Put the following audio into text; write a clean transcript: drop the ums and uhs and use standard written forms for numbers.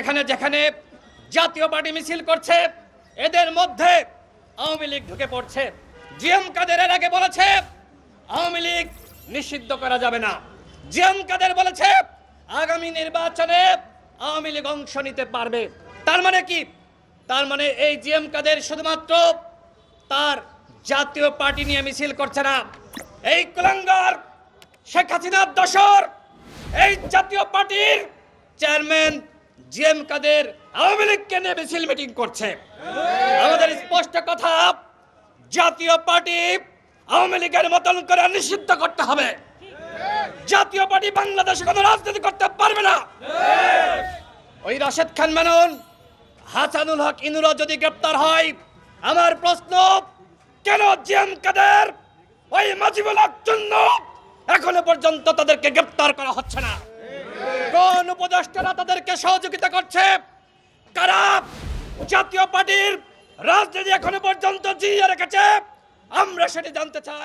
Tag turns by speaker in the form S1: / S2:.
S1: যেখানে যেখানে জাতীয় পার্টি মিছিল করছে এদের মধ্যে আওয়ামী লীগ ঢুকে পড়ছে। জিএম কাদের এর আগে বলেছে আওয়ামী লীগ নিষিদ্ধ করা যাবে না। জিএম কাদের বলেছে আগামী নির্বাচনে আওয়ামী লীগ অংশ নিতে পারবে। তার মানে কি? তার মানে এই জিএম কাদের শুধুমাত্র তার জাতীয় পার্টি নিয়ে মিছিল করছে না, এই কুলাঙ্গার শেখ হাসিনার দোসর এই জাতীয় পার্টির চেয়ারম্যান জিএম কাদের আওয়ামী লীগকে নিয়ে মিছিল মিটিং করছে। আমাদের স্পষ্ট কথা, জাতীয় পার্টি আওয়ামী লীগের মতন করে নিষিদ্ধ করতে হবে। জাতীয় পার্টি বাংলাদেশে কোনো রাজনীতি করতে পারবে না। ওই রাশেদ খান মেনন, হাসানুল হক ইনুরা যদি গ্রেপ্তার হয়, আমার প্রশ্ন, কেন জিএম কাদের ওই মাজিবুল হক জন্য এখনো পর্যন্ত তাদেরকে গ্রেপ্তার করা হচ্ছে না? কোন উপদেষ্টারা তাদেরকে সহযোগিতা করছে? কারা জাতীয় পার্টির রাজনীতি এখনো পর্যন্ত জিইয়ে রেখেছে? আমরা সেটা জানতে চাই।